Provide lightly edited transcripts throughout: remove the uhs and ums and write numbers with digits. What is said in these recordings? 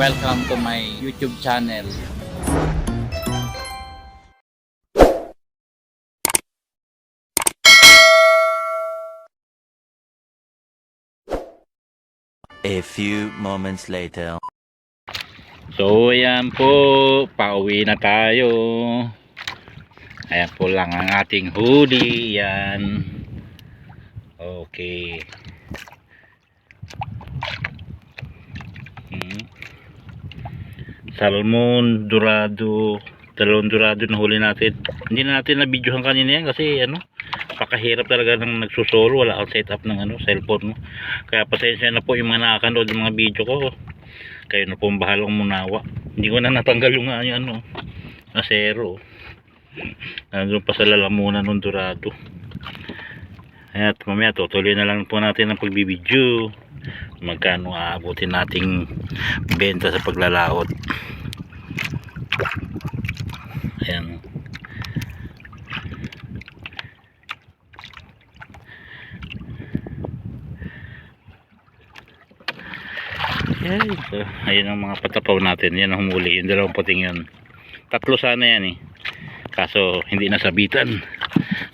welcome to my YouTube channel. A few moments later. So ayan po, pauwi na tayo. Ayan po lang ang ating huli. Yan. Okay. Salmon, dorado, dalawang dorado na huli natin. Hindi na natin na videohan kanina yan kasi pakahirap talaga ng nagsusolo, wala akong setup ng cellphone mo. Kaya pasensya na po yung mga nakakanood ng mga video ko. Kayo na po ang bahalang munawa. Hindi ko na natanggal yung na zero. Nandun pa sa lalamunan ng dorado. At mamaya tutuloy na lang po natin ang pagbibideo. Magkano aabutin nating benta sa paglalaot. Ayan. Ayan. So, ayun ang mga patapaw natin. Yan ang humuli. Yung dalawang puting yun. Tatlo sana yan kaso hindi nasabitan.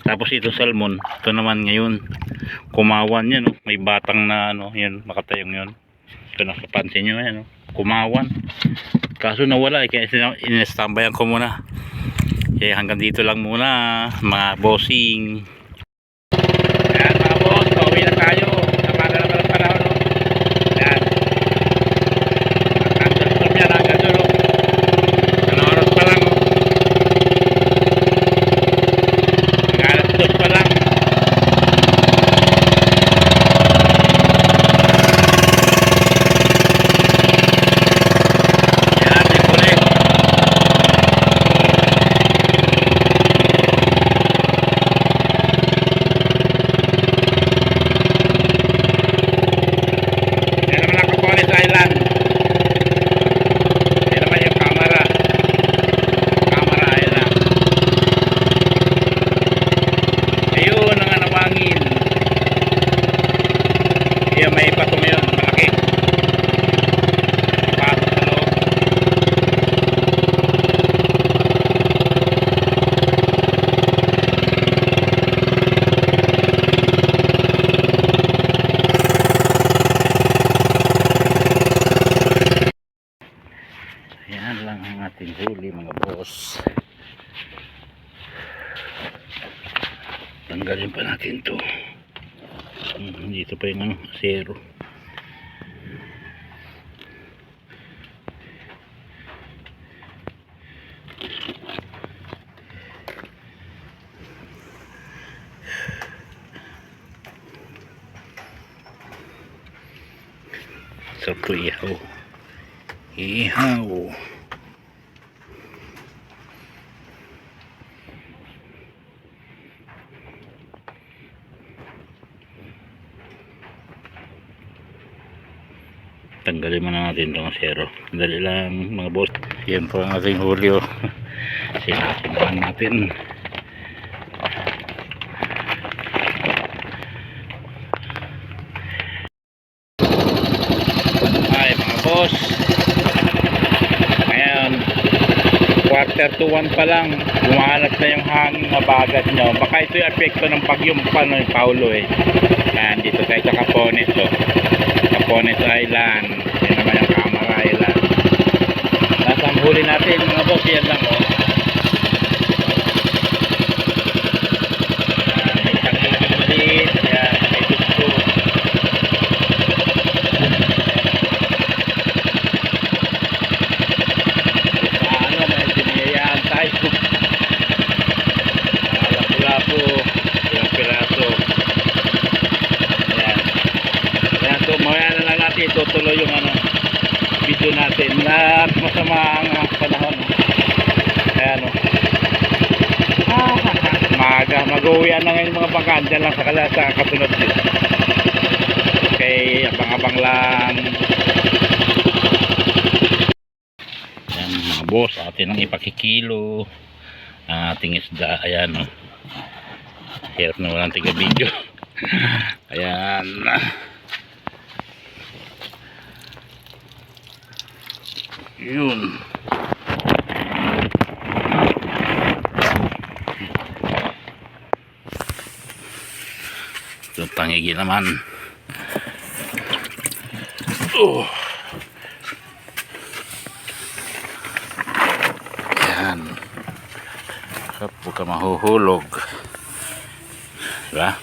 Tapos itong salmon, ito naman ngayon kumawan yan. May batang na yun, makatayong yun. Ito nakapansin nyo yan. Kumawan. Kaso nawala kaya inestambayan ko muna. Kaya hanggang dito lang muna mga bossing. Ayan mga boss, pauwi na tayo. Napaka naman ang panahon. Ayan. Ang thunderstorm yan hanggang dulo. Ano oras pa lang ang alas 2 pa lang. May pato ngayon, malaki. Pato sa loob. Ayan lang ang ating huli mga boss. Tanggalin pa natin to. Dito pa yung zero. Sarap to ihaw. Ihaw. Tanggalin muna natin itong zero. Dali lang mga boss. Yan po ang ating hulyo. Sinasimpan natin. Ay mga boss, ngayon 1:45 pa lang, gumahanap na yung hangin na bagat nyo. Baka ito yung epekto ng pagyumpan ng Paulo Ayan, dito tayo sa Capones Capones Island. Yan naman yung Camara Island. Nasa ang huli natin mga boss, yan lang may tangigin ulit. Yan, may gusto. May diniyayaan tayo. Lapu-lapu. Ilang piraso. Ayan, so mamaya na lang natin itutuloy yung video natin. At masama ang panahon. Ayan maaga. Mag-uwian na ngayon mga bangkan. Diyan lang sa kasunod din. Okay, abang-abang lang. Ayan mga boss, atin ang ipakikilo ang ating isda. Ayan hirap na walang tiga video. Ayan Yun. Yung tangigi naman. Oh. Yan. Huwag ka mahuhulog. Diba?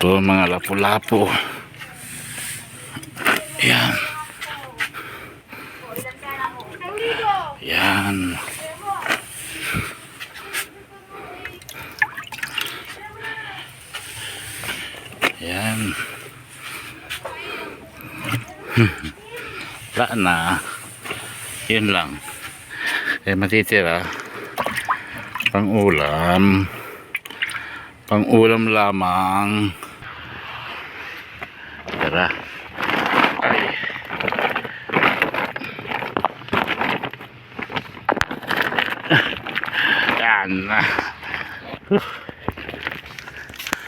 Ito mga lapu-lapu. Yan. Yan. Yan. Wala na. Yun lang. Matitira pang-ulam. Pang-ulam lamang. Tara. Ay. Yan.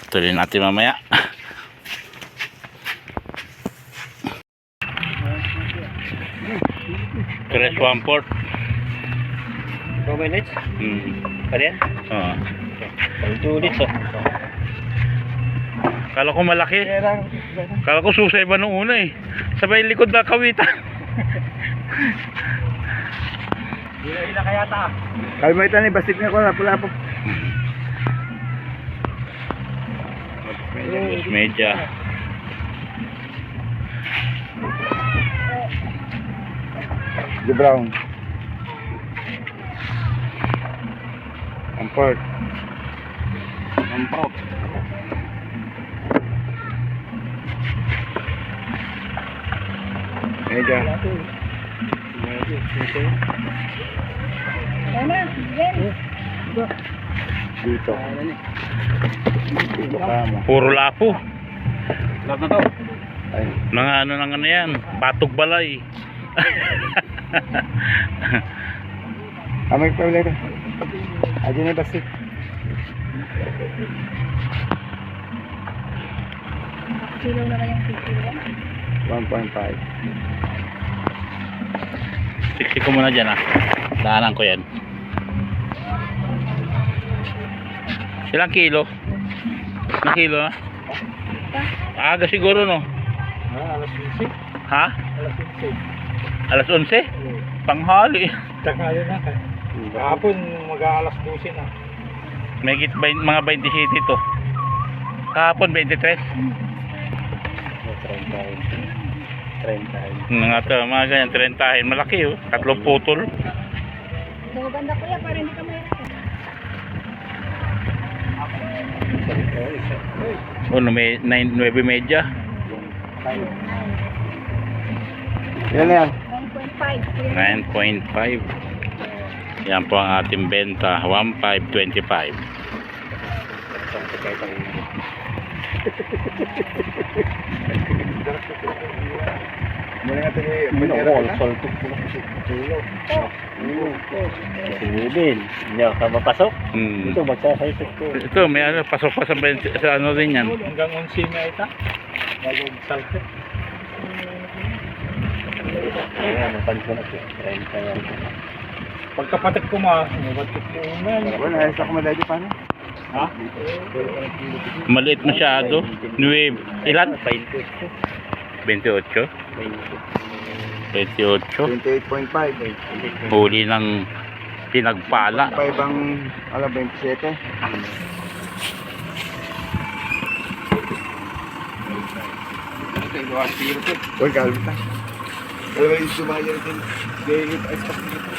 Tuloy natin mamaya. Crest 1/4. 2 minutes? Pa rin? Oo. 2 minutes oh. Kala ko malaki. Kala ko susay ba nung una eh. Sabay likod na kawitan. Hila kaya ta. Kalmaitan ni basik na ko pula po. Medya. The brown. Amport. Ampok. Meja. Dito. Dito ka mo. Puro lapo. Lahat na to. Ay. Mga ano nang ano yan. Batog balay. Amay pa ulit. Aja ni basik. Kilo na kayang kilo? 1.5. Siksi ko muna dyan ah. Daanan ko yan. Ilang kilo? Ilang kilo na? Aga siguro no? Alas 11. Ha? Alas 11. Alas 11? Panghali. Tanghali na ka. Kahapon mag-aalas 12 na. May mga 27 to. Kahapon 23. 30. Mga to, mga ganyan, 30. Malaki oh. 3 putol. Ito banda kuya para hindi ka mahirap. Ano, may 9 media. Yan na yan. 9.5. 9.5. Yan po ang ating benta. 1,525. Muna nga tayo. Soltok po na kasi. Sinibin. Hindi ako mapasok. Ito magsasaysok ko. Ito, may ano, pasok pa sa ano din yan. Hanggang 11 na ita. Bagong salto. Ayan, napansin na siya. 30 yan. Pagkapatik ko mabatik ko na. Wala, ayos ako madali pa na. Ha? Maliit masyado. Ilan? 28. 28? 28. 28.5. Huli ng pinagpala. 5 ang, 27. Uy, kalma ta. Pero yung sumaya din. Dahil ay sa medium.